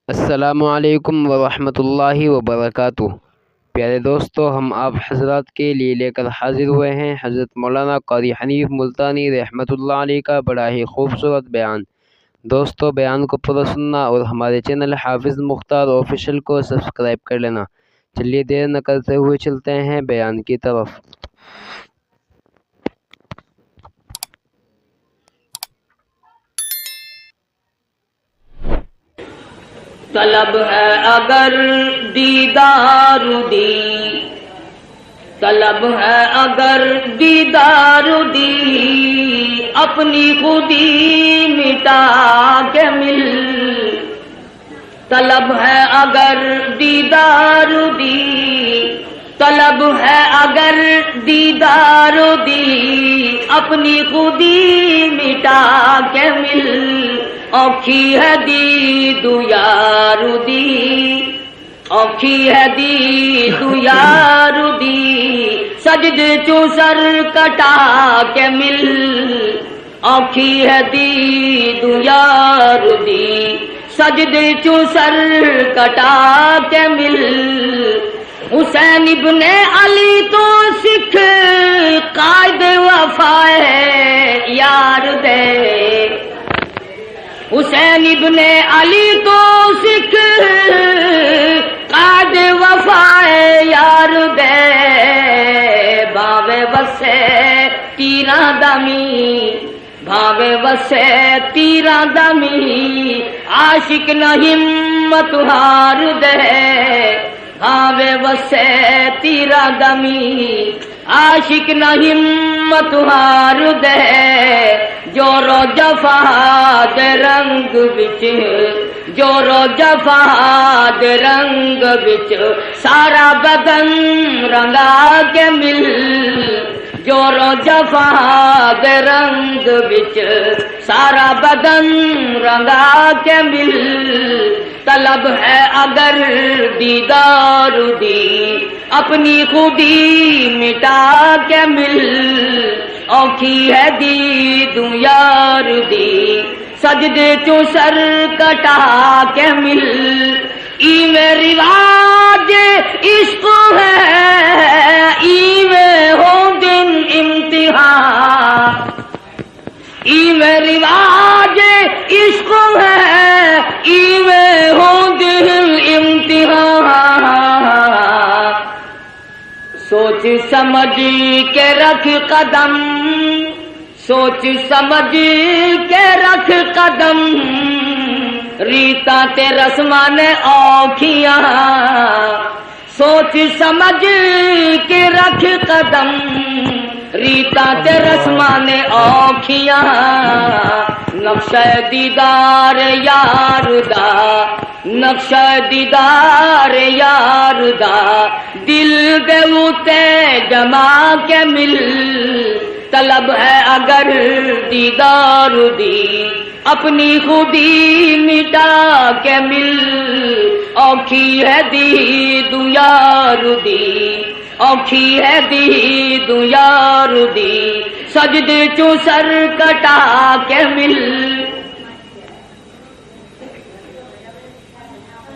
السلام علیکم ورحمۃ اللہ وبرکاتہ۔ پیارے دوستو، ہم آپ حضرات کے لیے لے کر حاضر ہوئے ہیں حضرت مولانا قاری حنیف ملتانی رحمۃ اللہ علیہ کا بڑا ہی خوبصورت بیان۔ دوستو، بیان کو پورا سننا اور ہمارے چینل حافظ مختار آفیشیل کو سبسکرائب کر لینا۔ چلیے دیر نہ کرتے ہوئے چلتے ہیں بیان کی طرف۔ طلب ہے اگر دیدار دی، طلب ہے اگر دیدار دی، اپنی خودی مٹا کے مل۔ طلب ہے اگر دیدار دی، طلب ہے اگر دیدار دی، اپنی خودی مٹا کے مل۔ اوکھی ہے دید یار دی، اوکھی ہے دید یار دی، سجدے چوں سر کٹا کے مل۔ اوکھی ہے دید یار دی، سجدے چوں سر کٹا کے مل۔ حسین ابن علی تو سکھ قائد وفا ہے یار دے، حسین ابن علی تو سکھ قائد وفا یار دے۔ بھاوے وسے تیراں دمی، بھاوے وسے تیراں دمی، عاشق نہ ہمت ہار دے۔ بھاوے وسے تیراں دمی، عاشق نہ ہمت ہار دے۔ جورو جفا دے رنگ وچ، جورو جفا دے رنگ وچ، سارا بدن رنگا کے مل۔ جورو جفا دے رنگ وچ، سارا بدن رنگا کے مل۔ طلب ہے اگر دیدار دی، اپنی خودی مٹا کے مل۔ اوکھی ہے دید یار دی، سجدے چوں سر کٹا کے مل۔ ایویں رواج عشق ہے، ایویں ہو دن امتحان، ایویں رواج عشق ہے، ایویں ہو دن امتحان۔ سوچ سمجھ کے رکھ قدم، سوچ سمجھ کے رکھ قدم، ریتاں تے رسماں نے اوکھیاں۔ سوچ سمجھ کے رکھ قدم، ریتاں تے رسماں نے اوکھیاں۔ نقشہ دیدار یار دا، نقشہ دیدار یار دا، دل دے اُتے جما کے مل۔ طلب ہے اگر دیدار دی، اپنی خودی مٹا کے مل۔ اوکھی ہے دید یار دی، اوکھی ہے دید یار دی، سجدے چوں سر کٹا کے مل۔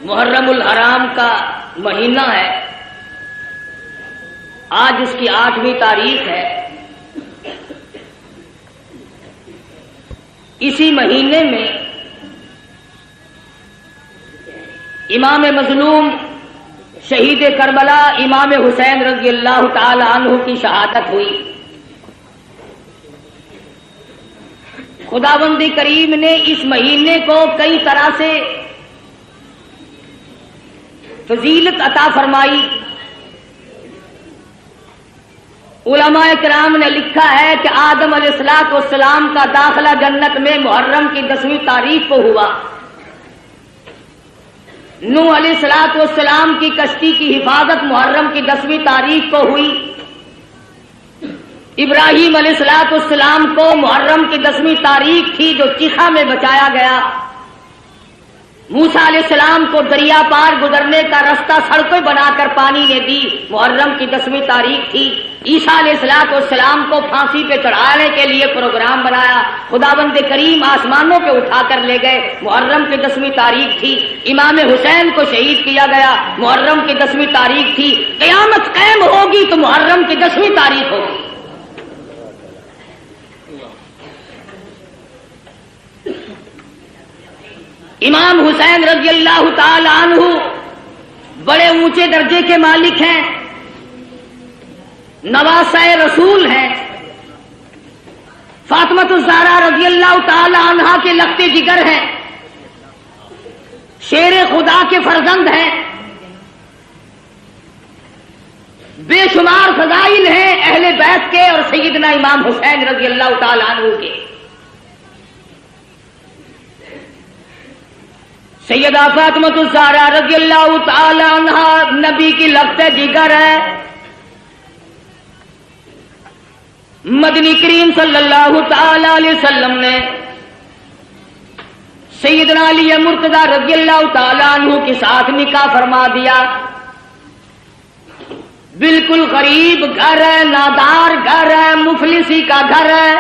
محرم الحرام کا مہینہ ہے، آج اس کی 8ویں تاریخ ہے۔ اسی مہینے میں امام مظلوم شہید کربلا امام حسین رضی اللہ تعالی عنہ کی شہادت ہوئی۔ خداوند کریم نے اس مہینے کو کئی طرح سے فضیلت عطا فرمائی۔ علماء کرام نے لکھا ہے کہ آدم علیہ السلام کا داخلہ جنت میں محرم کی 10ویں تاریخ کو ہوا۔ نوح علیہ السلام کی کشتی کی حفاظت محرم کی 10ویں تاریخ کو ہوئی۔ ابراہیم علیہ السلام کو محرم کی 10ویں تاریخ تھی جو چیخا میں بچایا گیا۔ موسیٰ علیہ السلام کو دریا پار گزرنے کا راستہ سڑکیں بنا کر پانی نے دی، محرم کی 10ویں تاریخ تھی۔ عیسیٰ علیہ السلام کو پھانسی پہ چڑھانے کے لیے پروگرام بنایا، خداوند کریم آسمانوں پہ اٹھا کر لے گئے۔ محرم کی 10ویں تاریخ تھی، امام حسین کو شہید کیا گیا، محرم کی 10ویں تاریخ تھی۔ قیامت قائم ہوگی تو محرم کی 10ویں تاریخ ہوگی۔ امام حسین رضی اللہ تعالی عنہ بڑے اونچے درجے کے مالک ہیں، نواسہ رسول ہیں، فاطمہ الزہرا رضی اللہ تعالی عنہا کے لخت جگر ہیں، شیر خدا کے فرزند ہیں، بے شمار فضائل ہیں اہل بیت کے اور سیدنا امام حسین رضی اللہ تعالی عنہ کے۔ سیدہ فاطمہ الزہرا رضی اللہ تعالی عنہا نبی کی لخت جگر ہے۔ مدنی کریم صلی اللہ تعالی علیہ وسلم نے سیدنا علی مرتضی رضی اللہ تعالی عنہ کے ساتھ نکاح فرما دیا۔ بالکل غریب گھر ہے، نادار گھر ہے، مفلسی کا گھر ہے،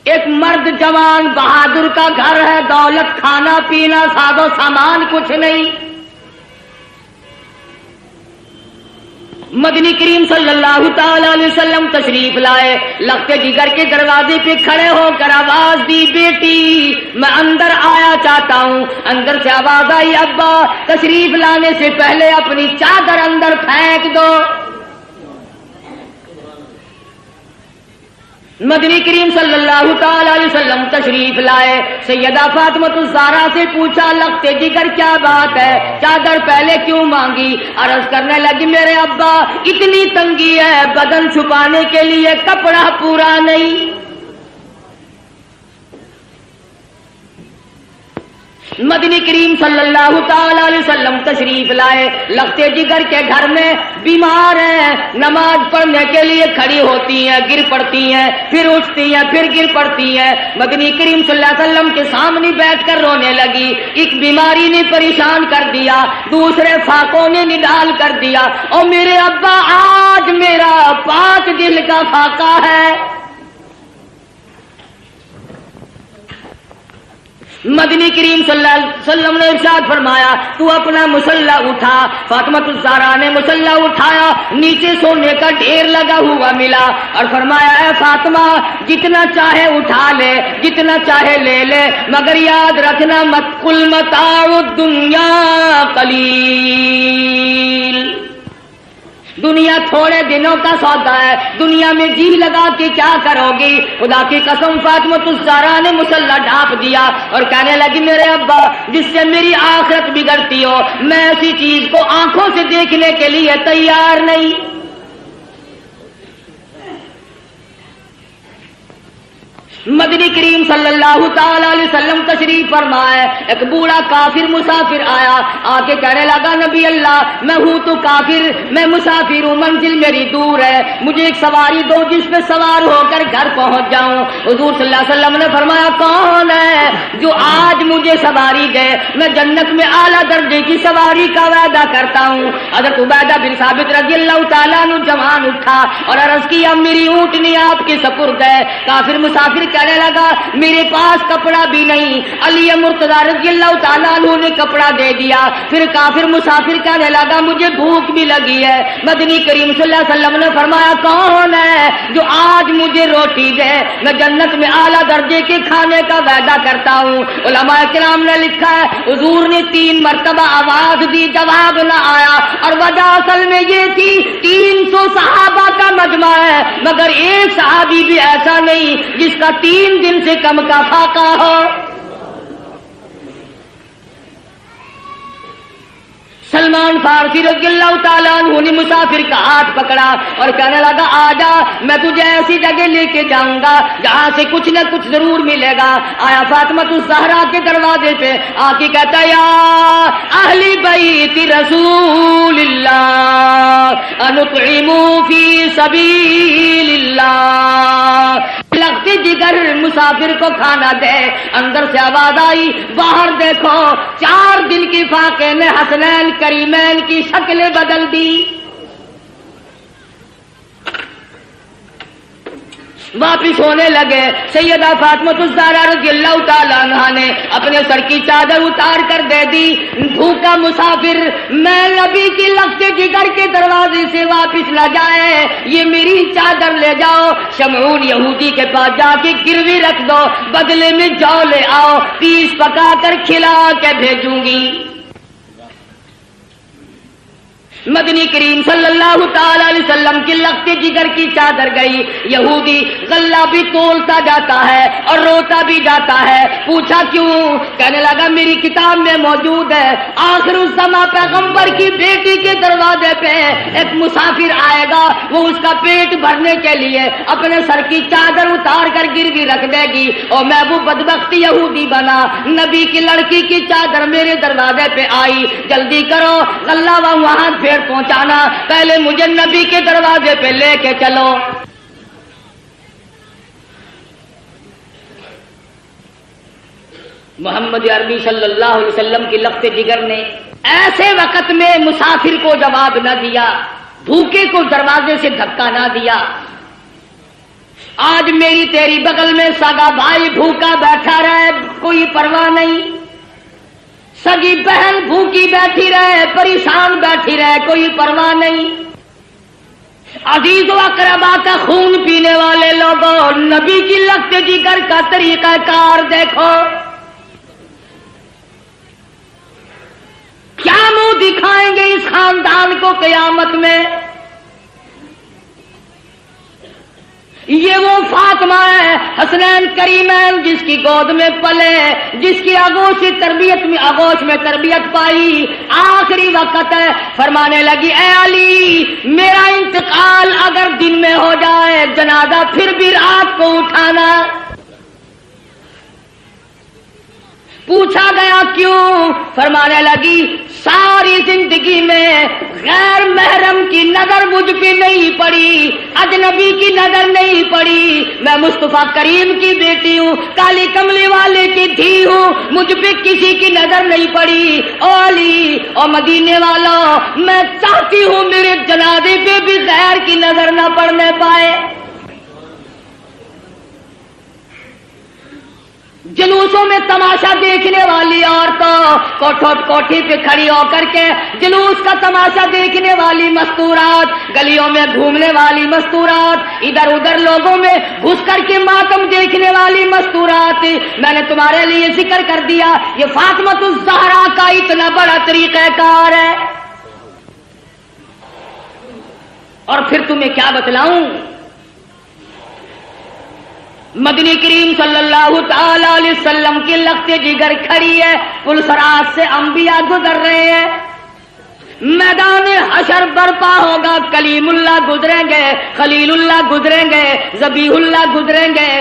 ایک مرد جوان بہادر کا گھر ہے، دولت کھانا پینا ساز و سامان کچھ نہیں۔ مدنی کریم صلی اللہ تعالی علیہ وسلم تشریف لائے، لخت جگر کے دروازے پہ کھڑے ہو کر آواز دی، بیٹی میں اندر آیا چاہتا ہوں۔ اندر سے آواز آئی، ابا تشریف لانے سے پہلے اپنی چادر اندر پھینک دو۔ مدنی کریم صلی اللہ تعالی علیہ وسلم تشریف لائے، سیدہ فاطمہ الزہرا سے پوچھا، لخت جگر کیا بات ہے، چادر پہلے کیوں مانگی؟ عرض کرنے لگی، میرے ابا اتنی تنگی ہے، بدن چھپانے کے لیے کپڑا پورا نہیں۔ مدنی کریم صلی اللہ تعالی علیہ وسلم تشریف لائے، لخت جگر کے گھر میں بیمار ہیں، نماز پڑھنے کے لیے کھڑی ہوتی ہیں، گر پڑتی ہیں، پھر اٹھتی ہیں، پھر گر پڑتی ہیں۔ مدنی کریم صلی اللہ علیہ وسلم کے سامنے بیٹھ کر رونے لگی۔ ایک بیماری نے پریشان کر دیا، دوسرے فاقوں نے نڈال کر دیا، اور میرے ابا آج میرا 5 دل کا فاقہ ہے۔ مدنی کریم صلی اللہ علیہ وسلم نے ارشاد فرمایا، تو اپنا مصلا اٹھا۔ فاطمہ الزہرا نے مصلا اٹھایا، نیچے سونے کا ڈھیر لگا ہوا ملا، اور فرمایا، اے فاطمہ جتنا چاہے اٹھا لے، جتنا چاہے لے لے، مگر یاد رکھنا مت قل متاع الدنیا قلیل، دنیا تھوڑے دنوں کا سودا ہے، دنیا میں جی لگا کے کیا کرو گی؟ خدا کی قسم فاطمہ الزہرا نے مصلا ڈھانپ دیا اور کہنے لگی، میرے ابا جس سے میری آخرت بگڑتی ہو، میں ایسی چیز کو آنکھوں سے دیکھنے کے لیے تیار نہیں۔ مدنی کریم صلی اللہ تعالی علیہ وسلم تشریف فرمائے، ایک بوڑھا کافر مسافر آیا، آ کے کہنے لگا، نبی اللہ میں ہوں تو کافر، میں مسافر ہوں، منزل میری دور ہے، مجھے ایک سواری دو جس پہ سوار ہو کر گھر پہنچ جاؤں۔ حضور صلی اللہ علیہ وسلم نے فرمایا، کون ہے جو آج مجھے سواری دے؟ میں جنت میں اعلیٰ درجے کی سواری کا وعدہ کرتا ہوں۔ حضرت عبیدہ بن ثابت رضی اللہ تعالیٰ عنہ جوان اٹھا اور عرض کیا، میری اونٹنی آپ کے سپرد ہے۔ کافر مسافر کہنے لگا، میرے پاس کپڑا بھی نہیں۔ علی مرتضی رضی اللہ تعالیٰ عنہ نے کپڑا دے دیا۔ پھر کافر مسافر کہنے لگا، مجھے بھوک بھی لگی ہے۔ مدنی کریم صلی اللہ علیہ وسلم نے فرمایا، کون ہے جو آج مجھے روٹی دے؟ میں جنت میں اعلیٰ درجے کے کھانے کا وعدہ کرتا ہوں۔ علماء کرام نے لکھا ہے، حضور نے 3 مرتبہ آواز دی، جواب نہ آیا، اور وجہ اصل میں یہ تھی 300 صحابہ کا مجمع ہے، مگر ایک صحابی بھی ایسا نہیں جس کا 3 دن سے کم کا فاقہ ہو۔ سلمان فارسی رضی اللہ تعالیٰ عنہ نے مسافر کا ہاتھ پکڑا اور کہنے لگا، آجا میں تجھے ایسی جگہ لے کے جاؤں گا جہاں سے کچھ نہ کچھ ضرور ملے گا۔ آیا فاطمہ الزہرا کے دروازے پہ آ کے کہتا، یا اہل بیت رسول اللہ انطعموا فی سبیل اللہ، لخت جگر مسافر کو کھانا دے۔ اندر سے آواز آئی، باہر دیکھو، 4 دن کی فاقے نے حسنین کریمین کی شکلیں بدل دی۔ واپس ہونے لگے، سیدہ فاطمہ الزہرا رضی اللہ تعالیٰ عنہا نے اپنے سر کی چادر اتار کر دے دی۔ بھوکا مسافر میں نبی کی لفظ جگر کے دروازے سے واپس نہ جائے، یہ میری چادر لے جاؤ، شمعون یہودی کے پاس جا کے گروی رکھ دو، بدلے میں جو لے آؤ، پیس پکا کر کھلا کے بھیجوں گی۔ مدنی کریم صلی اللہ تعالی علیہ وسلم کی لخت جگر کی چادر گئی، یہودی غلہ بھی تولتا جاتا ہے اور روتا بھی جاتا ہے۔ پوچھا کیوں؟ کہنے لگا میری کتاب میں موجود ہے، آخر الزماں پیغمبر کی بیٹی کے دروازے پہ ایک مسافر آئے گا، وہ اس کا پیٹ بھرنے کے لیے اپنے سر کی چادر اتار کر گروی رکھ دے گی، اور میں وہ بدبخت یہودی بنا، نبی کی لڑکی کی چادر میرے دروازے پہ آئی، جلدی کرو غلہ وہاں پھر پہنچانا، پہلے مجھے نبی کے دروازے پہ لے کے چلو۔ محمد عربی صلی اللہ علیہ وسلم کی لخت جگر نے ایسے وقت میں مسافر کو جواب نہ دیا، بھوکے کو دروازے سے دھکا نہ دیا۔ آج میری تیری بغل میں سگا بھائی بھوکا بیٹھا رہے، کوئی پرواہ نہیں، سگی بہن بھوکی بیٹھی رہے، پریشان بیٹھی رہے، کوئی پرواہ نہیں۔ عزیز و اقربا کا خون پینے والے لوگوں، نبی کی لخت جگر کا طریقہ کار دیکھو، کیا منہ دکھائیں گے اس خاندان کو قیامت میں؟ یہ وہ فاطمہ ہے حسنین کریمین جس کی گود میں پلے، جس کی آغوش میں تربیت پائی، آخری وقت ہے، فرمانے لگی اے علی میرا انتقال اگر دن میں ہو جائے جنازہ پھر بھی رات کو اٹھانا۔ پوچھا گیا کیوں؟ فرمانے لگی ساری زندگی میں غیر محرم کی نظر مجھ پہ نہیں پڑی، اجنبی کی نظر نہیں پڑی، میں مصطفیٰ کریم کی بیٹی ہوں، کالی کملی والے کی دھی ہوں، مجھ پہ کسی کی نظر نہیں پڑی۔ او علی او مدینے والوں، میں چاہتی ہوں میرے جنازے پہ بھی غیر کی نظر نہ پڑنے پائے۔ جلوسوں میں تماشا دیکھنے والی عورتوں، کوٹھی پہ کھڑی ہو کر کے جلوس کا تماشا دیکھنے والی مستورات، گلیوں میں گھومنے والی مستورات، ادھر ادھر لوگوں میں گھس کر کے ماتم دیکھنے والی مستورات، میں نے تمہارے لیے ذکر کر دیا یہ فاطمہ الزہرا کا اتنا بڑا طریقہ کار ہے۔ اور پھر تمہیں کیا بتلاؤں، مدنی کریم صلی اللہ تعالی علیہ وسلم کی لخت جگر کھڑی ہے، پلسرات سے انبیاء گزر رہے ہیں، میدان حشر برپا ہوگا، کلیم اللہ گزریں گے، خلیل اللہ گزریں گے، ذبیح اللہ گزریں گے،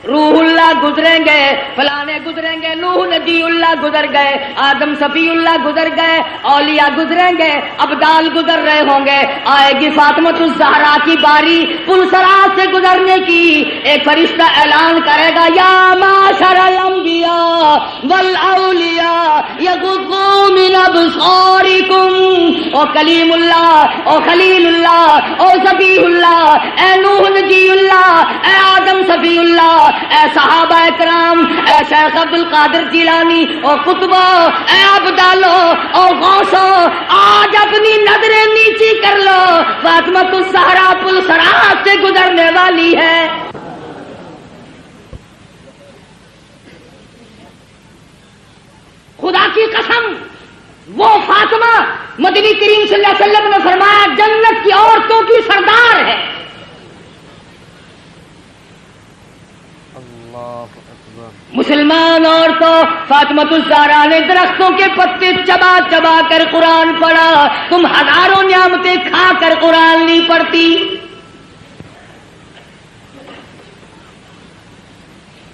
روح اللہ گزریں گے، فلانے گزریں گے، نوح نجی اللہ گزر گئے، آدم صفی اللہ گزر گئے، اولیاء گزریں گے، ابدال گزر رہے ہوں گے، آئے گی فاطمہ الزہرا کی باری پلسرات سے گزرنے کی۔ ایک فرشتہ اعلان کرے گا یا معاشر الانبیاء والاولیاء یغضوا من ابصارکم، او کلیم اللہ، او خلیل اللہ، او ذبیح اللہ، اے نوح نجی اللہ، اے آدم صفی اللہ، اے صحابہ اکرام، اے شیخ عبد القادر جیلانی، او قطبہ، اے ابدالو، او غوثو، آج اپنی نظریں نیچی کر لو، فاطمہ الزہرا پلسرات سے گزرنے والی ہے۔ خدا کی قسم وہ فاطمہ مدنی کریم صلی اللہ علیہ وسلم نے فرمایا جنت کی عورتوں کی سردار ہے۔ مسلمان عورتوں، فاطمہ الزہرا نے درختوں کے پتے چبا چبا کر قرآن پڑھا، تم ہزاروں نعمتیں کھا کر قرآن نہیں پڑھتی۔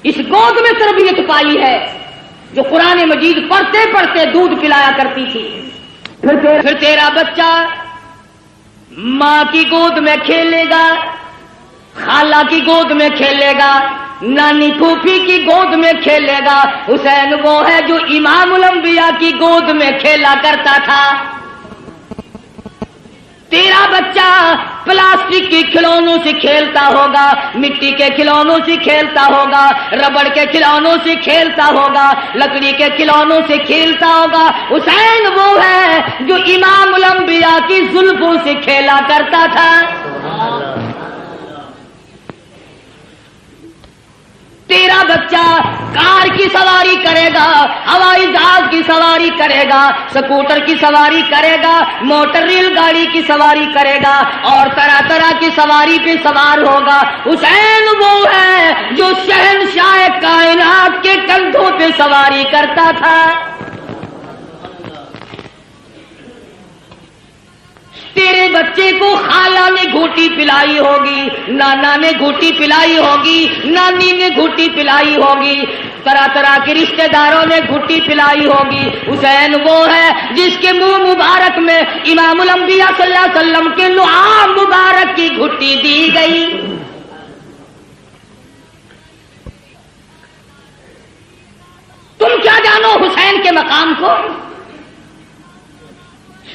اس گود میں تربیت پائی ہے جو قرآن مجید پڑھتے پڑھتے دودھ پلایا کرتی تھی۔ پھر تیرا بچہ ماں کی گود میں کھیلے گا، خالہ کی گود میں کھیلے گا، نانی پھوپھی کی گود میں کھیلے گا۔ حسین وہ ہے جو امام الانبیاء کی گود میں کھیلا کرتا تھا۔ تیرا بچہ پلاسٹک کے کھلونوں سے کھیلتا ہوگا، مٹی کے کھلونوں سے کھیلتا ہوگا، ربڑ کے کھلونوں سے کھیلتا ہوگا، لکڑی کے کھلونوں سے کھیلتا ہوگا۔ حسین وہ ہے جو امام الانبیاء کی زلفوں سے کھیلا کرتا تھا۔ تیرا بچہ کار کی سواری کرے گا، ہوائی جہاز کی سواری کرے گا، سکوٹر کی سواری کرے گا، موٹر ریل گاڑی کی سواری کرے گا، اور طرح طرح کی سواری پہ سوار ہوگا۔ حسین وہ ہے جو شہنشاہ کائنات کے کندھوں پہ سواری کرتا تھا۔ تیرے بچے کو خالہ نے گھوٹی پلائی ہوگی، نانا نے گھوٹی پلائی ہوگی، نانی نے گھوٹی پلائی ہوگی، طرح طرح کے رشتہ داروں نے گھوٹی پلائی ہوگی۔ حسین وہ ہے جس کے منہ مبارک میں امام الانبیاء صلی اللہ علیہ وسلم کے لعاب مبارک کی گھوٹی دی گئی۔ تم کیا جانو حسین کے مقام کو؟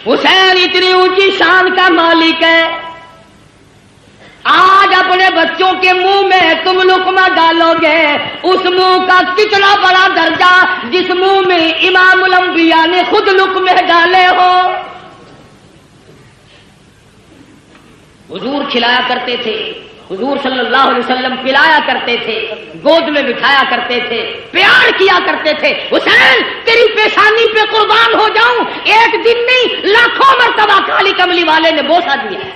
حسین اتنی اونچی شان کا مالک ہے، آج اپنے بچوں کے منہ میں تم لقمہ ڈالو گے، اس منہ کا کتنا بڑا درجہ جس منہ میں امام الانبیاء نے خود لقمے ڈالے ہو۔ حضور کھلایا کرتے تھے، حضور صلی اللہ علیہ وسلم پلایا کرتے تھے، گود میں بٹھایا کرتے تھے، پیار کیا کرتے تھے۔ حسین تیری پیشانی پہ قربان ہو جاؤں، ایک دن نہیں لاکھوں مرتبہ کالی کملی والے نے بوسہ دیا ہے،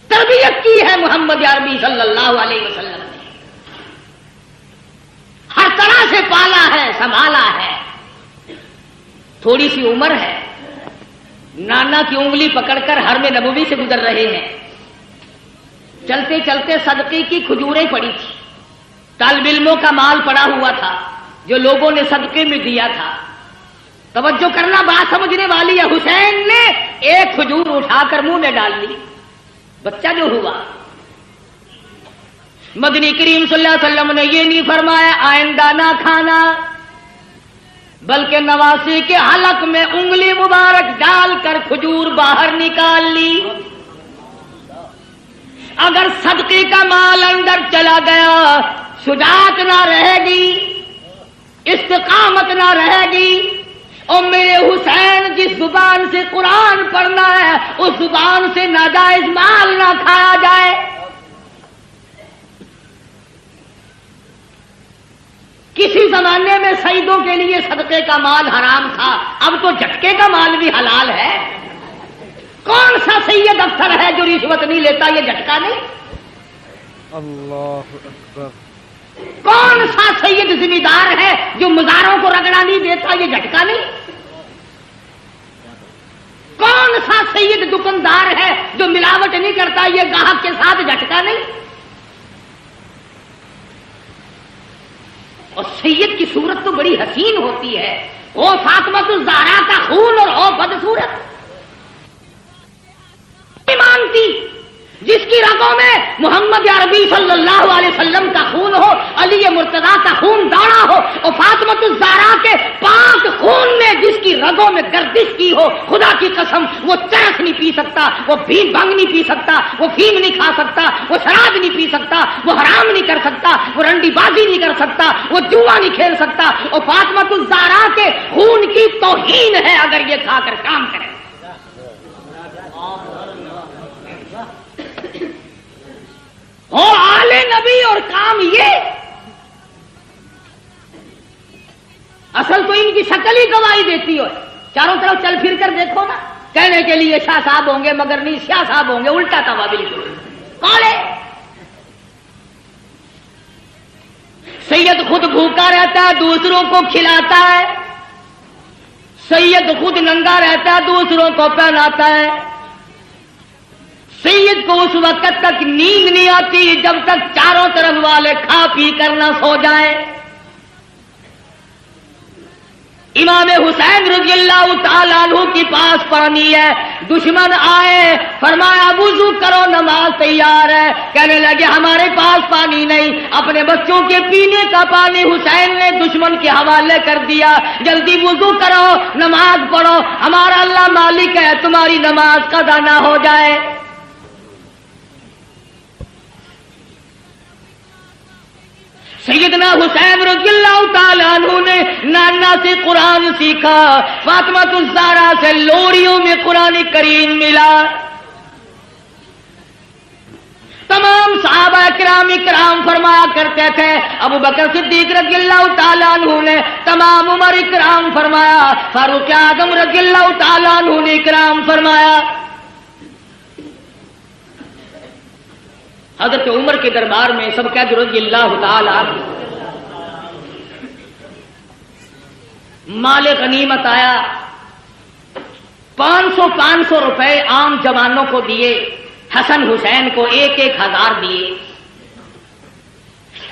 تربیت کی ہے محمد عربی صلی اللہ علیہ وسلم نے، ہر طرح سے پالا ہے، سنبھالا ہے۔ تھوڑی سی عمر ہے، نانا کی انگلی پکڑ کر حرم نبوی سے گزر رہے ہیں، چلتے چلتے صدقے کی کھجوریں پڑی تھی، طالب علموں کا مال پڑا ہوا تھا جو لوگوں نے صدقے میں دیا تھا۔ توجہ کرنا، بات سمجھنے والی ہے۔ حسین نے ایک کھجور اٹھا کر منہ میں ڈال لی، بچہ جو ہوا۔ مدنی کریم صلی اللہ علیہ وسلم نے یہ نہیں فرمایا آئندہ نہ کھانا، بلکہ نواسی کے حلق میں انگلی مبارک ڈال کر کھجور باہر نکال لی۔ اگر صدقے کا مال اندر چلا گیا، شجاعت نہ رہے گی، استقامت نہ رہے گی، اور میرے حسین جس زبان سے قرآن پڑھنا ہے اس زبان سے ناجائز مال نہ کھایا جائے۔ کسی زمانے میں سیدوں کے لیے صدقے کا مال حرام تھا، اب تو جھٹکے کا مال بھی حلال ہے۔ کون سا سید افسر ہے جو رشوت نہیں لیتا؟ یہ جھٹکا نہیں۔ اللہ اکبر۔ کون سا سید ذمہ دار ہے جو مزاروں کو رگڑا نہیں دیتا؟ یہ جھٹکا نہیں۔ کون سا سید دکاندار ہے جو ملاوٹ نہیں کرتا؟ یہ گاہک کے ساتھ جھٹکا نہیں۔ اور سید کی صورت تو بڑی حسین ہوتی ہے، وہ فاطمہ الزہرا کا خون اور وہ بدصورت مانتی جس کی رگوں میں محمد عربی صلی اللہ علیہ وسلم کا خون ہو، علی مرتضیٰ کا خون دوڑا ہو، اور فاطمہ الزہرا کے پاک خون نے جس کی رگوں میں گردش کی ہو، خدا کی قسم وہ چرس نہیں پی سکتا، وہ بھنگ نہیں پی سکتا، وہ فیم نہیں کھا سکتا، وہ شراب نہیں پی سکتا، وہ حرام نہیں کر سکتا، وہ رنڈی بازی نہیں کر سکتا، وہ جوا نہیں کھیل سکتا، اور فاطمہ الزہرا کے خون کی توہین ہے اگر یہ کھا کر کام کرے۔ آل نبی اور کام یہ، اصل تو ان کی شکل ہی گواہی دیتی ہو۔ چاروں طرف چل پھر کر دیکھو نا، کہنے کے لیے شاہ صاحب ہوں گے مگر نہیں شاہ صاحب ہوں گے، الٹا تھا بالکل۔ کون ہے؟ سید خود بھوکا رہتا ہے، دوسروں کو کھلاتا ہے، سید خود ننگا رہتا ہے، دوسروں کو پہناتا ہے۔ سید کو اس وقت تک نیند نہیں آتی جب تک چاروں طرف والے کھا پی کر نہ سو جائیں۔ امام حسین رضی اللہ تعالیٰ عنہ کے پاس پانی ہے، دشمن آئے، فرمایا وضو کرو نماز تیار ہے، کہنے لگے ہمارے پاس پانی نہیں، اپنے بچوں کے پینے کا پانی حسین نے دشمن کے حوالے کر دیا، جلدی وضو کرو نماز پڑھو، ہمارا اللہ مالک ہے، تمہاری نماز قضا نہ ہو جائے۔ سیدنا حسین رضی اللہ تعالیٰ عنہ نے نانا سے قرآن سیکھا، فاطمہ الزہرا سے لوریوں میں قرآن کریم ملا۔ تمام صحابہ کرام فرمایا کرتے تھے، ابو بکر صدیق رضی اللہ تعالیٰ عنہ نے، تمام عمر کرام فرمایا، فاروق اعظم رضی اللہ تعالیٰ عنہ نے کرام فرمایا۔ حضرت عمر کے دربار میں سب کہہ دو رضی اللہ تعالی عنہ۔ مال غنیمت آیا، 500 روپے عام جوانوں کو دیے، حسن حسین کو 1,000 دیے۔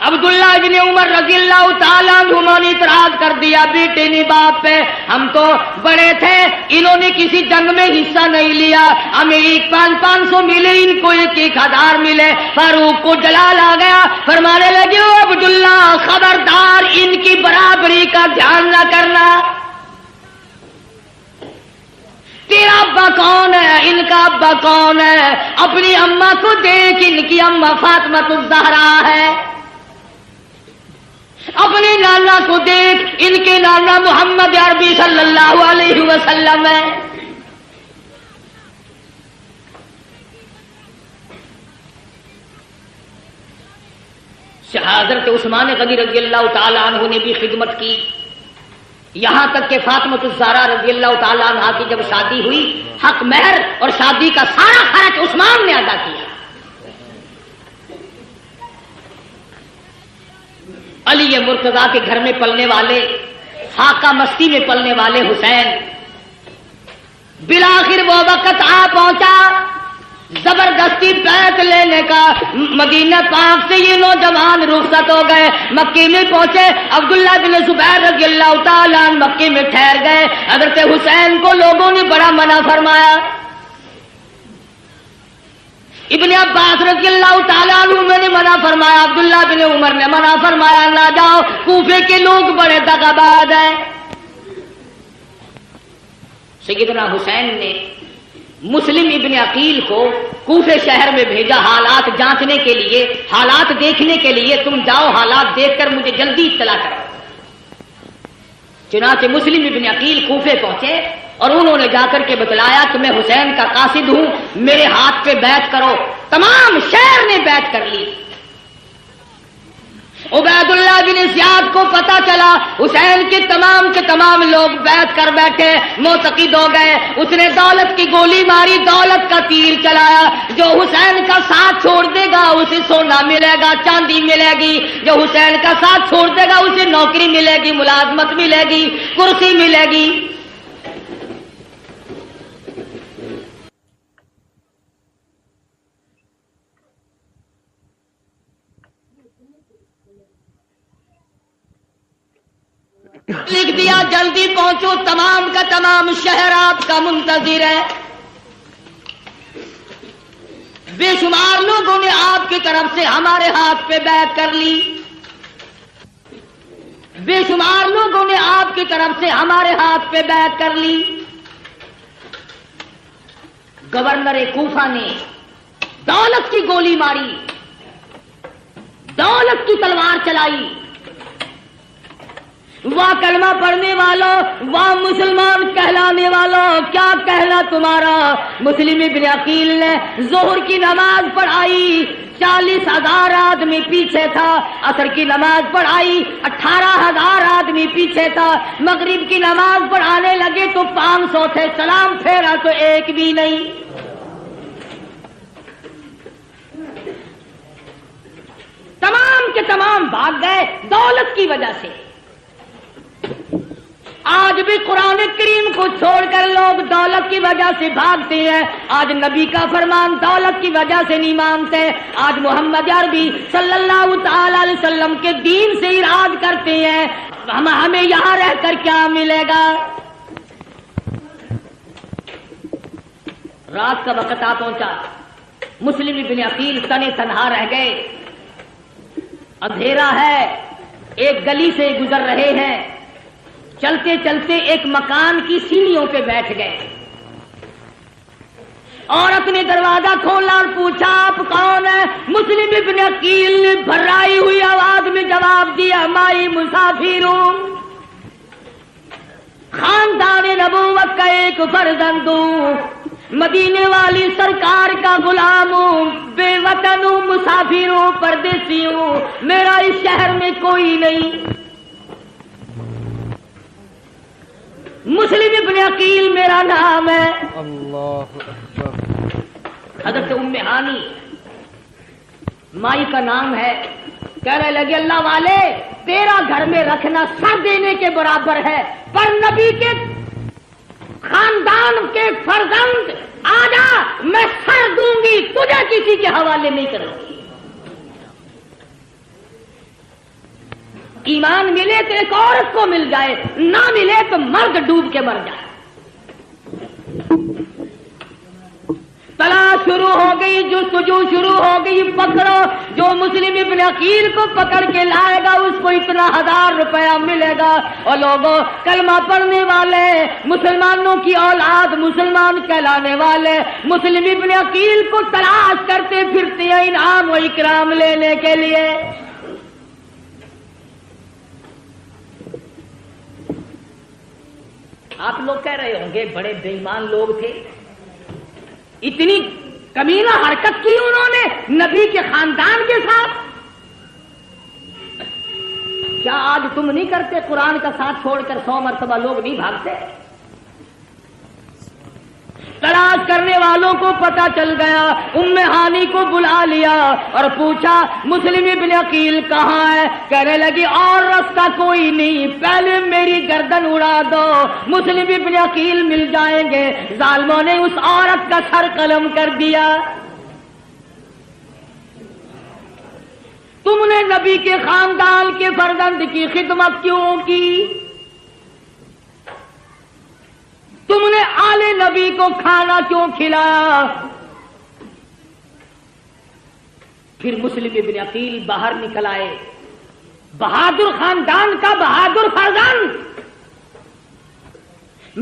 عبداللہ بن عمر رضی اللہ تعالیٰ عنہ نے اعتراض کر دیا، بیٹے نے باپ پہ، ہم تو بڑے تھے، انہوں نے کسی جنگ میں حصہ نہیں لیا، ہمیں 500 ملے، ان کو 1,000 ملے۔ فاروق کو جلال آ گیا، فرمانے لگے او عبداللہ خبردار ان کی برابری کا دھیان نہ کرنا، تیرا ابا کون ہے، ان کا ابا کون ہے، اپنی اماں کو دیکھ، ان کی اماں فاطمہ الزہرا ہے، اپنے نانا کو دیکھ، ان کے نانا محمد عربی صلی اللہ علیہ وسلم ہے۔ حضرت عثمان غنی رضی اللہ تعالیٰ عنہ نے بھی خدمت کی، یہاں تک کہ فاطمہ الزہرا رضی اللہ تعالیٰ عنہ کی جب شادی ہوئی، حق مہر اور شادی کا سارا خرچ عثمان نے ادا کیا۔ علی مرتضیٰ کے گھر میں پلنے والے، فاقہ مستی میں پلنے والے حسین، بالآخر وہ وقت آ پہنچا زبردستی بیعت لینے کا، مدینہ پاک سے یہ نوجوان رخصت ہو گئے، مکے میں پہنچے، عبداللہ بن زبیر رضی اللہ تعالیٰ عنہ مکے میں ٹھہر گئے۔ حضرت حسین کو لوگوں نے بڑا منع فرمایا، ابن عباس رضی اللہ تعالیٰ عنہ نے منع فرمایا، عبداللہ بن عمر نے منع فرمایا، نہ جاؤ، کوفے کے لوگ بڑے دغاباز ہیں۔ سیدنا حسین نے مسلم ابن عقیل کو کوفے شہر میں بھیجا حالات جانچنے کے لیے، حالات دیکھنے کے لیے، تم جاؤ حالات دیکھ کر مجھے جلدی اطلاع کرو۔ چنانچہ مسلم ابن عقیل کوفے پہنچے اور انہوں نے جا کر کے بتلایا کہ میں حسین کا قاصد ہوں، میرے ہاتھ پہ بیعت کرو۔ تمام شہر نے بیعت کر لی۔ عبید اللہ بن زیاد کو پتا چلا حسین کے تمام لوگ بیعت کر بیٹھے، معتقد ہو گئے۔ اس نے دولت کی گولی ماری، دولت کا تیر چلایا، جو حسین کا ساتھ چھوڑ دے گا اسے سونا ملے گا، چاندی ملے گی، جو حسین کا ساتھ چھوڑ دے گا اسے نوکری ملے گی، ملازمت ملے گی، کرسی ملے گی۔ لکھ دیا جلدی پہنچو، تمام کا تمام شہر آپ کا منتظر ہے۔ بے شمار لوگوں نے آپ کی طرف سے ہمارے ہاتھ پہ بیعت کر لی، بے شمار لوگوں نے آپ کی طرف سے ہمارے ہاتھ پہ بیعت کر لی۔ گورنر کوفہ نے دولت کی گولی ماری، دولت کی تلوار چلائی۔ واہ کلمہ پڑھنے والوں، واہ مسلمان کہلانے والوں، کیا کہنا تمہارا۔ مسلم ابن عقیل نے ظہر کی نماز پڑھائی، 40,000 آدمی پیچھے تھا، عصر کی نماز پڑھائی، 18,000 آدمی پیچھے تھا، مغرب کی نماز پڑھانے لگے تو 500 تھے، سلام پھیرا تو ایک بھی نہیں۔ تمام کے تمام بھاگ گئے دولت کی وجہ سے۔ آج بھی قرآن کریم کو چھوڑ کر لوگ دولت کی وجہ سے بھاگتے ہیں، آج نبی کا فرمان دولت کی وجہ سے نہیں مانتے، آج محمد عربی صلی اللہ تعالی علیہ وسلم کے دین سے اراض کرتے ہیں۔ ہمیں یہاں رہ کر کیا ملے گا؟ رات کا وقت آ پہنچا، مسلم ابن عقیل تنے تنہا رہ گئے، اندھیرا ہے، ایک گلی سے گزر رہے ہیں، چلتے چلتے ایک مکان کی سیڑھیوں پہ بیٹھ گئے۔ عورت نے دروازہ کھولا اور پوچھا آپ کون ہیں؟ مسلم ابن عقیل نے بھرائی ہوئی آواز میں جواب دیا مائی مسافر ہوں، خاندان نبوت کا ایک فرزند ہوں، مدینے والی سرکار کا غلام ہوں، بے وطن ہوں، مسافر ہوں، پردیسی ہوں، میرا اس شہر میں کوئی نہیں۔ مسلم ابن عقیل میرا نام ہے۔ اللہ اکبر۔ حضرت ام ہانی مائی کا نام ہے، کہنے لگے اللہ والے تیرا گھر میں رکھنا سر دینے کے برابر ہے، پر نبی کے خاندان کے فرزند آجا میں سر دوں گی، تجھے کسی کے حوالے نہیں کروں گی۔ ایمان ملے تو ایک عورت کو مل جائے، نہ ملے تو مرد ڈوب کے مر جائے۔ تلاش شروع ہو گئی، جستجو شروع ہو گئی، پکڑو، جو مسلم ابن عقیل کو پکڑ کے لائے گا اس کو اتنا 1000 روپیہ ملے گا۔ اور لوگوں کلمہ پڑھنے والے، مسلمانوں کی اولاد، مسلمان کہلانے والے مسلم ابن عقیل کو تلاش کرتے پھرتے ہیں انعام و اکرام لینے کے لیے۔ آپ لوگ کہہ رہے ہوں گے بڑے بے ایمان لوگ تھے، اتنی کمینہ حرکت کی انہوں نے نبی کے خاندان کے ساتھ۔ کیا آج تم نہیں کرتے؟ قرآن کا ساتھ چھوڑ کر 100 مرتبہ لوگ نہیں بھاگتے؟ تلاش کرنے والوں کو پتا چل گیا، ام ہانی کو بلا لیا اور پوچھا مسلم ابن عقیل کہاں ہے؟ کہنے لگی اور راستہ کوئی نہیں، پہلے میری گردن اڑا دو، مسلم ابن عقیل مل جائیں گے۔ ظالموں نے اس عورت کا سر قلم کر دیا۔ تم نے نبی کے خاندان کے فرزند کی خدمت کیوں کی؟ تم نے آل نبی کو کھانا کیوں کھلایا؟ پھر مسلم ابن عقیل باہر نکل آئے، بہادر خاندان کا بہادر فرزند،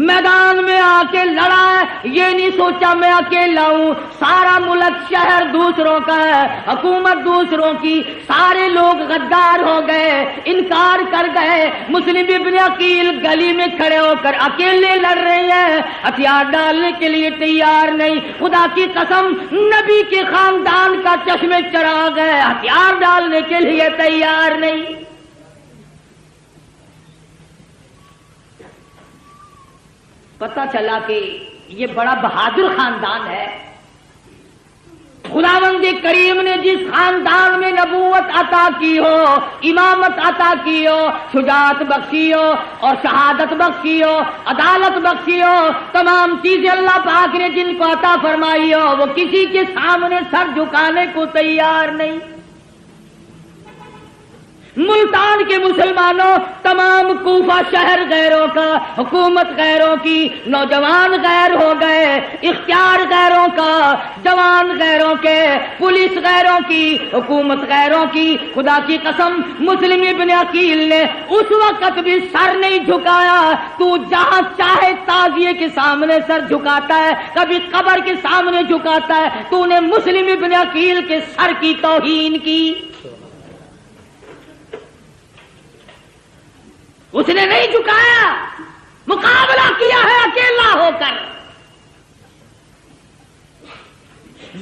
میدان میں آ کے لڑا ہے، یہ نہیں سوچا میں اکیلا ہوں، سارا ملک شہر دوسروں کا ہے، حکومت دوسروں کی، سارے لوگ غدار ہو گئے، انکار کر گئے۔ مسلم ابن عقیل گلی میں کھڑے ہو کر اکیلے لڑ رہے ہیں، ہتھیار ڈالنے کے لیے تیار نہیں۔ خدا کی قسم نبی کے خاندان کا چشمے چراغ ہے، ہتھیار ڈالنے کے لیے تیار نہیں۔ پتہ چلا کہ یہ بڑا بہادر خاندان ہے۔ خداوند کریم نے جس خاندان میں نبوت عطا کی ہو، امامت عطا کی ہو، شجاعت بخشی ہو اور شہادت بخشی ہو، عدالت بخشی ہو، تمام چیزیں اللہ پاک نے جن کو عطا فرمائی ہو، وہ کسی کے سامنے سر جھکانے کو تیار نہیں۔ ملتان کے مسلمانوں، تمام کوفہ شہر غیروں کا، حکومت غیروں کی، نوجوان غیر ہو گئے، اختیار غیروں کا، جوان غیروں کے، پولیس غیروں کی، حکومت غیروں کی۔ خدا کی قسم مسلم ابن عقیل نے اس وقت بھی سر نہیں جھکایا۔ تو جہاں چاہے تعزیے کے سامنے سر جھکاتا ہے، کبھی قبر کے سامنے جھکاتا ہے، تو نے مسلم ابن عقیل کے سر کی توہین کی۔ اس نے نہیں جھکایا، مقابلہ کیا ہے اکیلا ہو کر،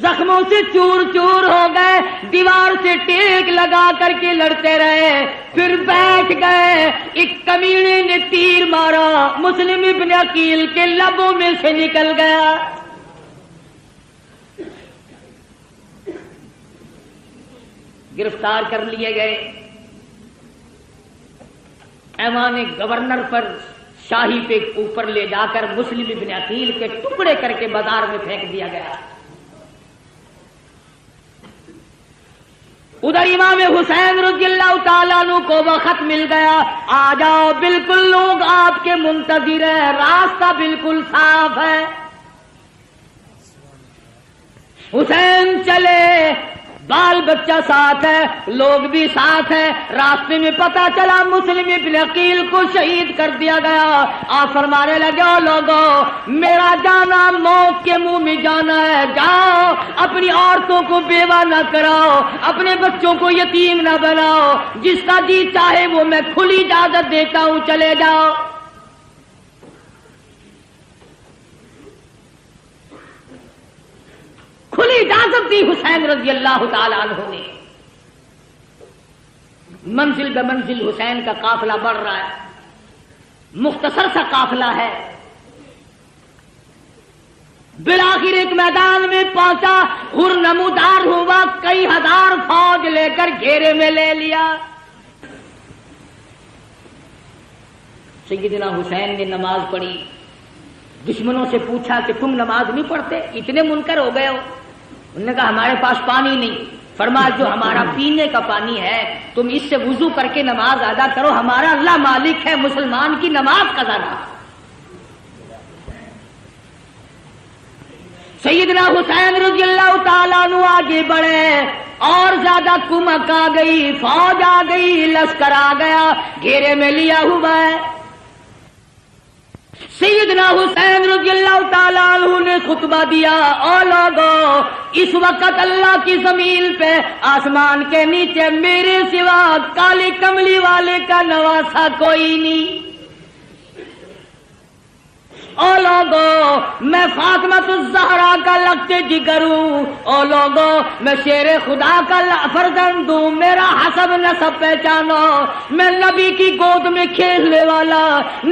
زخموں سے چور چور ہو گئے، دیوار سے ٹیک لگا کر کے لڑتے رہے، پھر بیٹھ گئے۔ ایک کمینے نے تیر مارا، مسلم ابن عقیل کے لبوں میں سے نکل گیا۔ گرفتار کر لیے گئے، ایوان گورنر پر شاہی پہ اوپر لے جا کر مسلم ابن عقیل کے ٹکڑے کر کے بازار میں پھینک دیا گیا۔ ادھر امام حسین رضی اللہ تعالیٰ عنہ کو وہ خط مل گیا، آ جاؤ بالکل لوگ آپ کے منتظر ہیں، راستہ بالکل صاف ہے۔ حسین چلے، بال بچہ ساتھ ہے، لوگ بھی ساتھ ہیں۔ راستے میں پتا چلا مسلم ابن عقیل کو شہید کر دیا گیا۔ آپ فرمانے لگے، او لوگوں، میرا جانا موت کے منہ میں جانا ہے، جاؤ اپنی عورتوں کو بیوہ نہ کراؤ، اپنے بچوں کو یتیم نہ بناؤ، جس کا جی چاہے وہ میں کھلی اجازت دیتا ہوں، چلے جاؤ۔ کھلی اجازت دی حسین رضی اللہ تعالی عنہ نے۔ منزل بہ منزل حسین کا قافلہ بڑھ رہا ہے، مختصر سا قافلہ ہے۔ بالآخر ایک میدان میں پہنچا، ہر نمودار ہوا، کئی ہزار فوج لے کر گھیرے میں لے لیا۔ سیدنا حسین نے نماز پڑھی، دشمنوں سے پوچھا کہ تم نماز نہیں پڑھتے، اتنے منکر ہو گئے ہو؟ انہوں نے کہا ہمارے پاس پانی نہیں۔ فرمایا جو ہمارا پینے کا پانی ہے تم اس سے وضو کر کے نماز ادا کرو، ہمارا اللہ مالک ہے، مسلمان کی نماز قضا نہ۔ سیدنا حسین رضی اللہ تعالیٰ عنہ آگے بڑھے، اور زیادہ کمک آ گئی، فوج آ گئی، لشکر آ گیا، گھیرے میں لیا ہوا ہے۔ سیدنا حسین رضی اللہ تعالیٰ عنہ نے خطبہ دیا، او لوگو، اس وقت اللہ کی زمین پہ آسمان کے نیچے میرے سوا کالی کملی والے کا نواسا کوئی نہیں۔ او لوگو، میں فاطمۃ الزہرا کا لگتے جگر ہوں، او لوگو، میں شیر خدا کا فرزند ہوں، میرا حسب نسب پہچانو، میں نبی کی گود میں کھیلنے والا،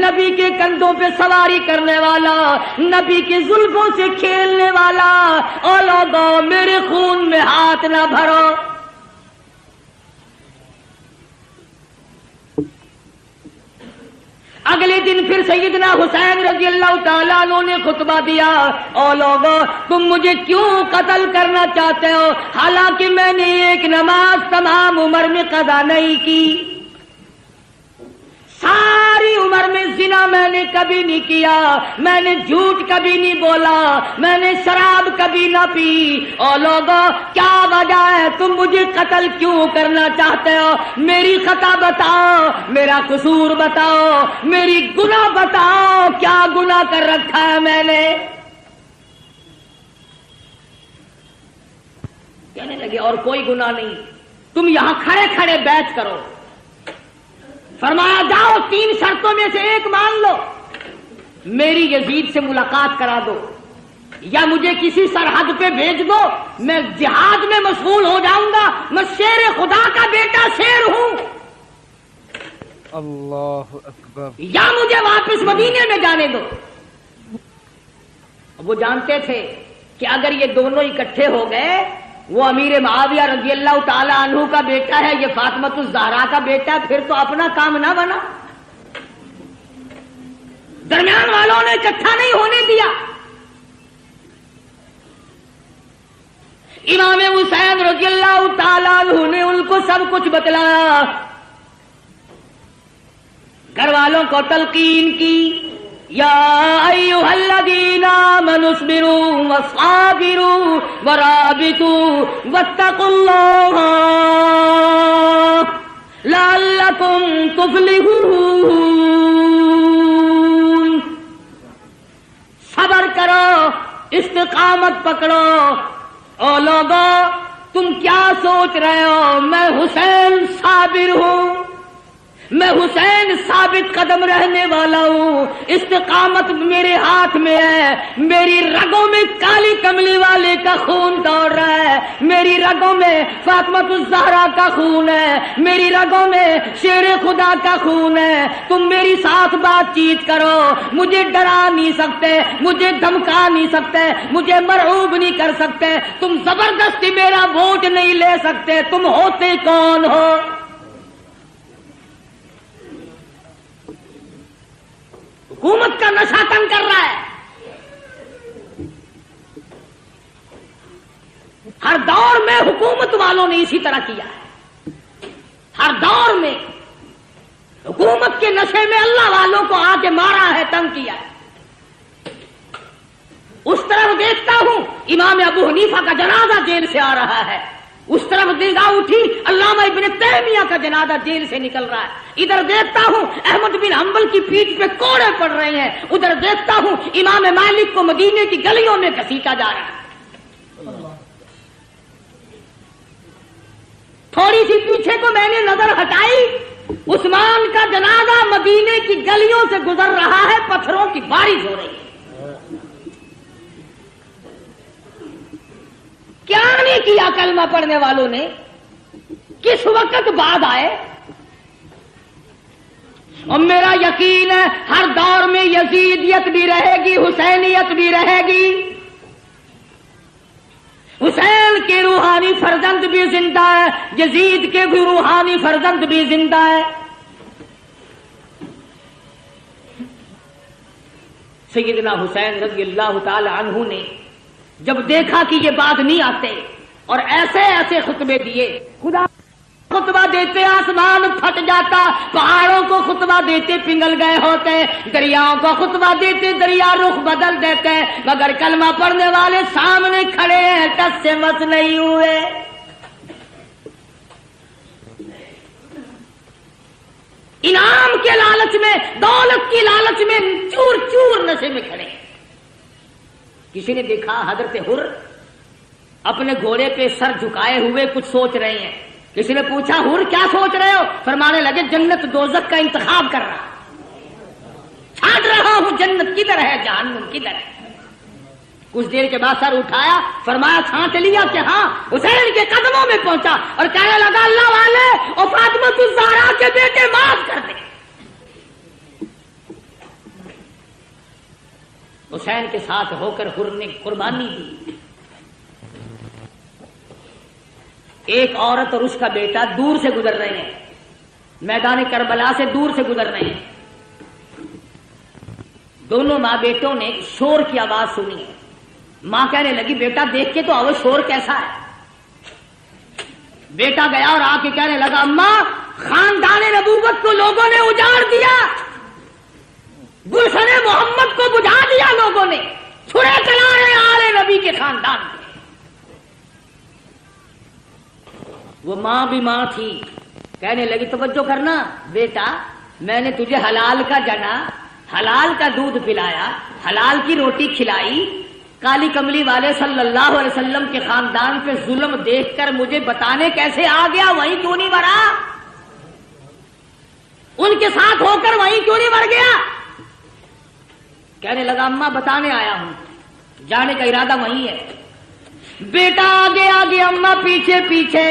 نبی کے کندھوں پہ سواری کرنے والا، نبی کی زلفوں سے کھیلنے والا۔ او لوگو، میرے خون میں ہاتھ نہ بھرو۔ اگلے دن پھر سیدنا حسین رضی اللہ تعالیٰ عنہ نے خطبہ دیا، او لوگو، تم مجھے کیوں قتل کرنا چاہتے ہو، حالانکہ میں نے ایک نماز تمام عمر میں قضا نہیں کی، ساری عمر میں زنا میں نے کبھی نہیں کیا، میں نے جھوٹ کبھی نہیں بولا، میں نے شراب کبھی نہ پی۔ او لوگو، کیا وجہ ہے تم مجھے قتل کیوں کرنا چاہتے ہو؟ میری خطا بتاؤ، میرا قصور بتاؤ، میری گناہ بتاؤ، کیا گناہ کر رکھا ہے میں نے؟ کہنے لگے اور کوئی گناہ نہیں، تم یہاں کھڑے کھڑے بیعت کرو۔ فرمایا جاؤ 3 شرطوں میں سے ایک مان لو، میری یزید سے ملاقات کرا دو، یا مجھے کسی سرحد پہ بھیج دو، میں جہاد میں مشغول ہو جاؤں گا، میں شیر خدا کا بیٹا شیر ہوں، اللہ اکبر، یا مجھے واپس مدینے میں جانے دو۔ وہ جانتے تھے کہ اگر یہ دونوں اکٹھے ہو گئے، وہ امیر معاویہ رضی اللہ تعالی عنہ کا بیٹا ہے، یہ فاطمۃ الزہرا کا بیٹا ہے، پھر تو اپنا کام نہ بنا۔ درمیان والوں نے اکٹھا نہیں ہونے دیا۔ امام حسین رضی اللہ تعالی عنہ نے ان کو سب کچھ بتلایا، گھر والوں کو تلقین کی، یا ایھا الذین آمنوا اصبروا وصابروا ورابطوا واتقوا اللہ لعلکم تفلحون۔ صبر کرو، استقامت پکڑو۔ او لوگو، تم کیا سوچ رہے ہو؟ میں حسین صابر ہوں، میں حسین ثابت قدم رہنے والا ہوں، استقامت میرے ہاتھ میں ہے، میری رگوں میں کالی کملی والے کا خون دوڑ رہا ہے، میری رگوں میں فاطمۃ الزہرا کا خون ہے، میری رگوں میں شیر خدا کا خون ہے۔ تم میری ساتھ بات چیت کرو، مجھے ڈرا نہیں سکتے، مجھے دھمکا نہیں سکتے، مجھے مرعوب نہیں کر سکتے، تم زبردستی میرا ووٹ نہیں لے سکتے۔ تم ہوتے کون ہو؟ حکومت کا نشہ تنگ کر رہا ہے، ہر دور میں حکومت والوں نے اسی طرح کیا ہے۔ ہر دور میں حکومت کے نشے میں اللہ والوں کو آ کے مارا ہے، تنگ کیا ہے۔ اس طرف دیکھتا ہوں امام ابو حنیفہ کا جنازہ جیل سے آ رہا ہے، اس طرف نگاہ اٹھی علامہ ابن تیمیہ کا جنازہ جیل سے نکل رہا ہے، ادھر دیکھتا ہوں احمد بن حنبل کی پیٹھ پہ کوڑے پڑ رہے ہیں، ادھر دیکھتا ہوں امام مالک کو مدینے کی گلیوں میں گھسیٹا جا رہا ہے۔ تھوڑی سی پیچھے کو میں نے نظر ہٹائی، عثمان کا جنازہ مدینے کی گلیوں سے گزر رہا ہے، پتھروں کی بارش ہو رہی ہے۔ کیا نہیں کیا کلمہ پڑھنے والوں نے، کس وقت بعد آئے؟ اور میرا یقین ہے ہر دور میں یزیدیت بھی رہے گی، حسینیت بھی رہے گی، حسین کے روحانی فرزند بھی زندہ ہے، یزید کے بھی روحانی فرزند بھی زندہ ہے۔ سیدنا حسین رضی اللہ تعالی عنہ نے جب دیکھا کہ یہ بات نہیں آتے اور ایسے ایسے خطبے دیے، خدا خطبہ دیتے آسمان پھٹ جاتا، پہاڑوں کو خطبہ دیتے پنگل گئے ہوتے، دریاؤں کو خطبہ دیتے دریا رخ بدل دیتے، مگر کلمہ پڑھنے والے سامنے کھڑے ہیں، ٹس سے مس نہیں ہوئے۔ انعام کے لالچ میں، دولت کی لالچ میں چور چور نشے میں کھڑے ہیں۔ کسی نے دیکھا حضرت حر اپنے گھوڑے پہ سر جھکائے ہوئے کچھ سوچ رہے ہیں، کسی نے پوچھا حر کیا سوچ رہے ہو؟ فرمانے لگے جنت دوزخ کا انتخاب کر رہا، چھانٹ رہا ہوں جنت کدھر ہے جہنم کدھر ہے۔ کچھ دیر کے بعد سر اٹھایا، فرمایا چھانٹ لیا کہ ہاں، حسین کے قدموں میں پہنچا اور کہنے لگا اللہ والے اور فاطمہ الزہرا کے بیٹے معاف کر دے۔ حسین کے ساتھ ہو کر حر نے قربانی دی۔ ایک عورت اور اس کا بیٹا دور سے گزر رہے ہیں، میدان کربلا سے دور سے گزر رہے ہیں۔ دونوں ماں بیٹوں نے شور کی آواز سنی، ماں کہنے لگی بیٹا دیکھ کے تو آؤ شور کیسا ہے۔ بیٹا گیا اور آ کے کہنے لگا اماں خاندان نبوت کو لوگوں نے اجاڑ دیا، گلشن محمد کو بجھا دیا لوگوں نے، چھڑے چلا رہے آل نبی کے خاندان کے۔ وہ ماں بھی ماں تھی، کہنے لگی توجہ کرنا بیٹا، میں نے تجھے حلال کا جنا، حلال کا دودھ پلایا، حلال کی روٹی کھلائی، کالی کملی والے صلی اللہ علیہ وسلم کے خاندان پہ ظلم دیکھ کر مجھے بتانے کیسے آ گیا، وہیں کیوں نہیں مرا؟ ان کے ساتھ ہو کر وہیں کیوں نہیں مر گیا؟ کہنے لگا اماں بتانے آیا ہوں، جانے کا ارادہ وہیں ہے۔ بیٹا آگے آگے، اماں پیچھے پیچھے،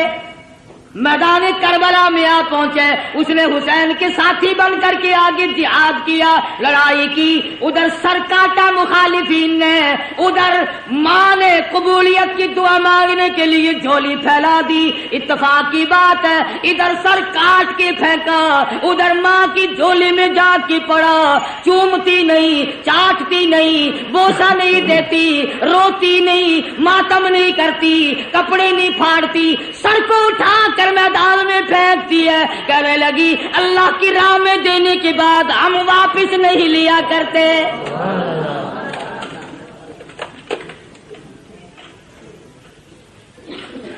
میدان کربلا میں آ پہنچے۔ اس نے حسین کے ساتھی بن کر کے آگے جہاد کیا، لڑائی کی، ادھر سر کاٹا مخالفین نے، ادھر ماں نے قبولیت کی دعا مانگنے کے لیے جھولی پھیلا دی۔ اتفاق کی بات ہے ادھر سر کاٹ کے پھینکا، ادھر ماں کی جھولی میں جا کے پڑا، چومتی نہیں، چاٹتی نہیں، بوسا نہیں دیتی، روتی نہیں، ماتم نہیں کرتی، کپڑے نہیں پھاڑتی، سر کو اٹھا کر میدان میں پھینکتی ہے۔ کہنے لگی اللہ کی راہ میں دینے کے بعد ہم واپس نہیں لیا کرتے،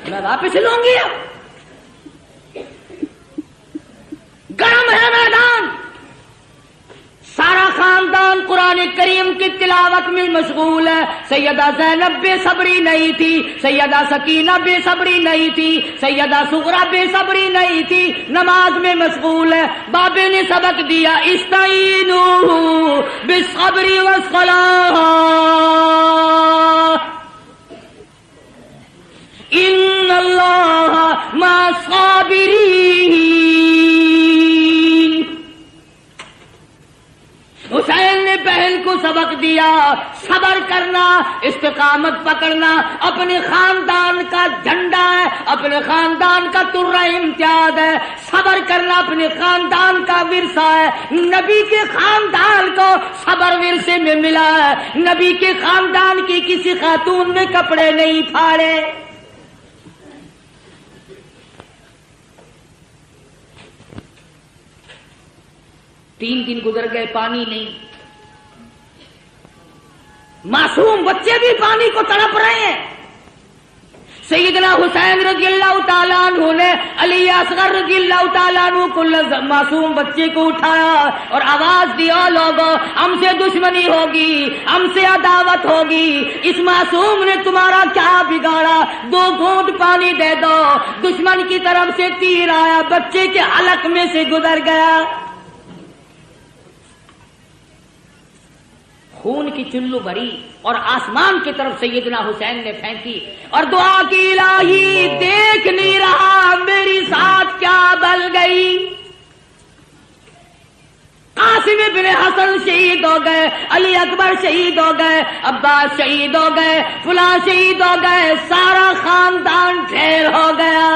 میں واپس لوں گی۔ گرم ہے میدان، سارا خاندان قرآن کریم کی تلاوت میں مشغول ہے۔ سیدہ زینب بے صبری نہیں تھی، سیدہ سکینہ بے صبری نہیں تھی، سیدہ سغرا بے صبری نہیں تھی، نماز میں مشغول ہے۔ بابے نے سبق دیا استعینوا بالصبر والصلاۃ ان اللہ مع الصابرین۔ حسین نے بہن کو سبق دیا صبر کرنا، استقامت پکڑنا، اپنے خاندان کا جھنڈا ہے، اپنے خاندان کا ترہ امتیاز ہے، صبر کرنا اپنے خاندان کا ورثہ ہے۔ نبی کے خاندان کو صبر ورثے میں ملا ہے، نبی کے خاندان کی کسی خاتون نے کپڑے نہیں پھاڑے۔ 3 دن گزر گئے پانی نہیں. معصوم بچے بھی پانی کو تڑپ رہے ہیں. سیدنا حسین رضی اللہ تعالیٰ عنہ نے علی اصغر رضی اللہ تعالیٰ عنہ کو معصوم بچے کو اٹھایا اور آواز دیا, لوگوں ہم سے دشمنی ہوگی, ہم سے عداوت ہوگی, اس معصوم نے تمہارا کیا بگاڑا, 2 گھونٹ پانی دے دو. دشمن کی طرف سے تیر آیا, بچے کے حلق میں سے گزر گیا. خون کی چلو بھری اور آسمان کی طرف سیدنا حسین نے پھینکی اور دعا کی, الہی دیکھ نہیں رہا میری ساتھ کیا بل گئی. قاسم بن حسن شہید ہو گئے, علی اکبر شہید ہو گئے, عباس شہید ہو گئے, فلاں شہید ہو گئے, سارا خاندان ڈھیر ہو گیا.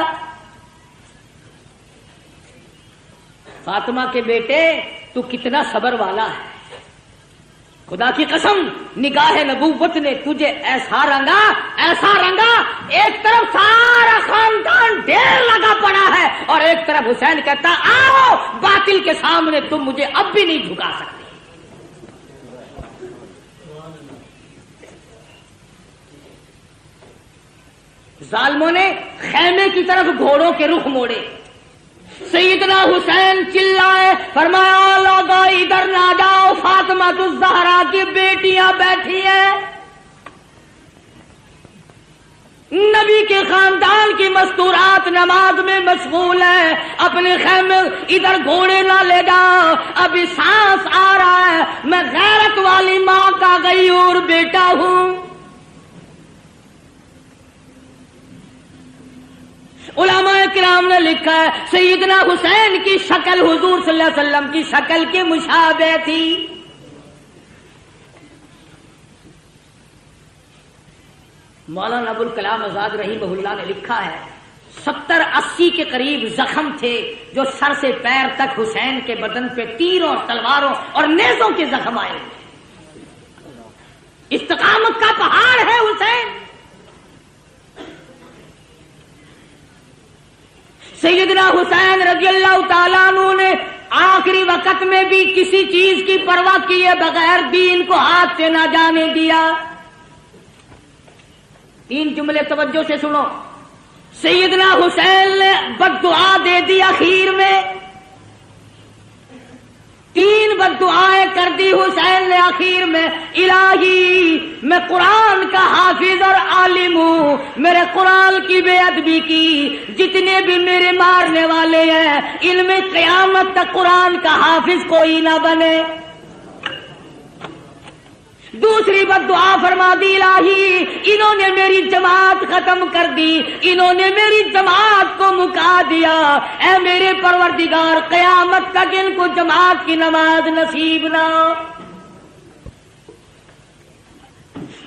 فاطمہ کے بیٹے تو کتنا صبر والا ہے, خدا کی قسم نگاہ نبوت نے تجھے ایسا رنگا, ایک طرف سارا خاندان ڈھیر لگا پڑا ہے اور ایک طرف حسین کہتا آؤ باطل کے سامنے تم مجھے اب بھی نہیں جھکا سکتے. ظالموں نے خیمے کی طرف گھوڑوں کے رخ موڑے. سیدنا حسین چلائے, فرمایا لوگوں ادھر نہ جاؤ, فاطمہ الزہرا کی بیٹیاں بیٹھی ہیں, نبی کے خاندان کی مستورات نماز میں مشغول ہیں, اپنے خیمے ادھر گھوڑے نہ لے جاؤ, ابھی سانس آ رہا ہے, میں غیرت والی ماں کا غیور بیٹا ہوں. علماء کرام نے لکھا ہے سیدنا حسین کی شکل حضور صلی اللہ علیہ وسلم کی شکل کے مشابہ تھی. مولانا ابوالکلام آزاد رحمہ اللہ نے لکھا ہے 70-80 کے قریب زخم تھے جو سر سے پیر تک حسین کے بدن پہ تیروں, تلواروں اور نیزوں کے زخم آئے. استقامت کا پہاڑ ہے حسین. سیدنا حسین رضی اللہ تعالیٰ عنہ نے آخری وقت میں بھی کسی چیز کی پرواہ کیے بغیر دین کو ہاتھ سے نہ جانے دیا. 3 جملے توجہ سے سنو. سیدنا حسین نے بد دعا دے دی اخیر میں, 3 بد دعائیں کر دی حسین نے اخیر میں. الہی میں قرآن کا حافظ اور عالم ہوں, میرے قرآن کی بے ادبی کی, جتنے بھی میرے مارنے والے ہیں ان میں قیامت تک قرآن کا حافظ کوئی نہ بنے. دوسری بد دعا فرما دی, الہی انہوں نے میری جماعت ختم کر دی, انہوں نے میری جماعت کو مکا دیا, اے میرے پروردگار قیامت تک ان کو جماعت کی نماز نصیب نہ.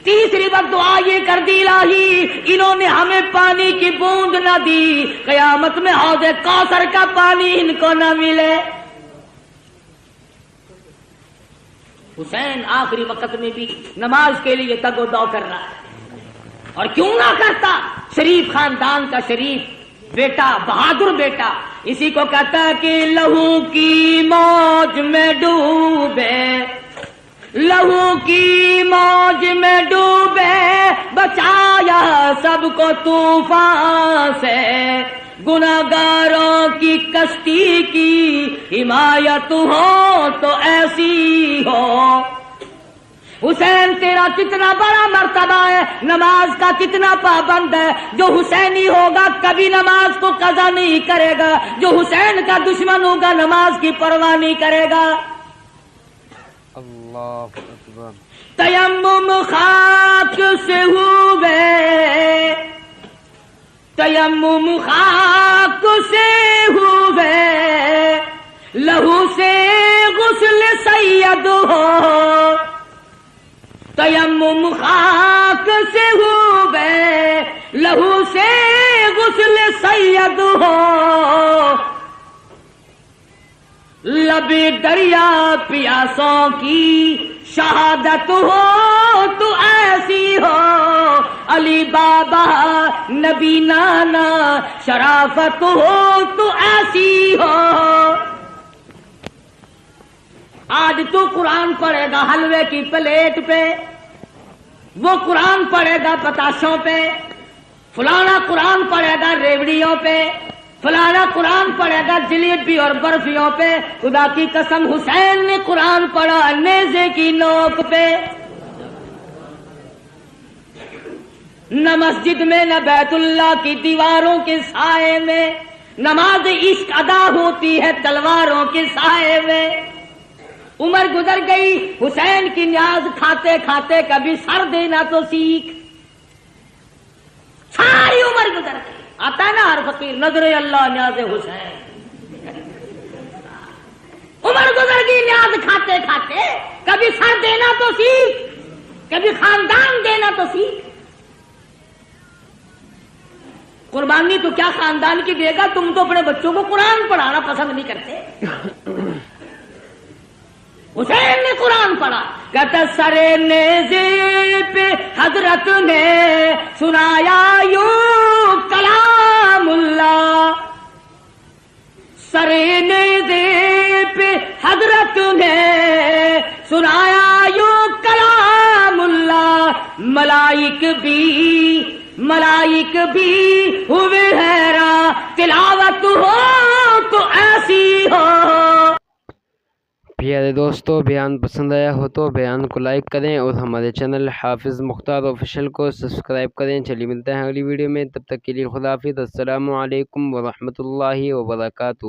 تیسری بد دعا یہ کر دی, الہی انہوں نے ہمیں پانی کی بوند نہ دی, قیامت میں حوض کوثر کا پانی ان کو نہ ملے. حسین آخری وقت میں بھی نماز کے لیے تگ و دو کر رہا ہے, اور کیوں نہ کرتا, شریف خاندان کا شریف بیٹا, بہادر بیٹا. اسی کو کہتا ہے کہ لہو کی موج میں ڈوبے, لہو کی موج میں ڈوبے, بچایا سب کو طوفان سے, گناہگاروں کی کشتی کی حمایت ہو تو ایسی ہو. حسین تیرا کتنا بڑا مرتبہ ہے, نماز کا کتنا پابند ہے. جو حسینی ہوگا کبھی نماز کو قضا نہیں کرے گا, جو حسین کا دشمن ہوگا نماز کی پرواہ نہیں کرے گا. اللہ اکبر. تیمم خاک سے ہوئے, تیمم خاک سے ہوئے, لہو سے غسل سید ہو. تیمم خاک سے ہوئے, لہو سے غسل سید ہو. لب دریا پیاسوں کی شہادت ہو تو ایسی ہو. علی بابا نبی نانا شرافت ہو تو ایسی ہو. آج تو قرآن پڑھے گا حلوے کی پلیٹ پہ، وہ قرآن پڑھے گا پتاشوں پہ، فلانا قرآن پڑھے گا ریوڑیوں پہ، فلانا قرآن پڑھے گا جلیبی اور برفیوں پہ۔ خدا کی قسم حسین نے قرآن پڑھا نیزے کی نوک پہ، نہ مسجد میں نہ بیت اللہ کی دیواروں کے سائے میں، نماز عشق ادا ہوتی ہے تلواروں کے سائے میں۔ عمر گزر گئی، حسین کی نیاز کھاتے کھاتے کبھی سر دینا تو سیکھ، ساری عمر گزر گئی۔ آتا ہے نا ہر فقیر نظر اللہ نیاز حسین، عمر گزر گئی نیاز کھاتے کھاتے، کبھی سر دینا تو سیکھ، کبھی خاندان دینا تو سیکھ۔ قربانی تو کیا خاندان کی دے گا، تم تو اپنے بچوں کو قرآن پڑھانا پسند نہیں کرتے۔ حسین نے قرآن پڑھا، کہتا سرے نیزے پہ حضرت نے سنایا یوں کلام اللہ، سرے نیزے پہ حضرت نے سنایا یوں کلام اللہ، ملائک بھی ہوئے حیران، تلاوت ہو تو ایسی ہو۔ پیارے دوستو، بیان پسند آیا ہو تو بیان کو لائک کریں اور ہمارے چینل حافظ مختار آفیشیل کو سبسکرائب کریں۔ چلیے ملتے ہیں اگلی ویڈیو میں، تب تک کے لیے خدا حافظ۔ السلام علیکم ورحمۃ اللہ وبرکاتہ۔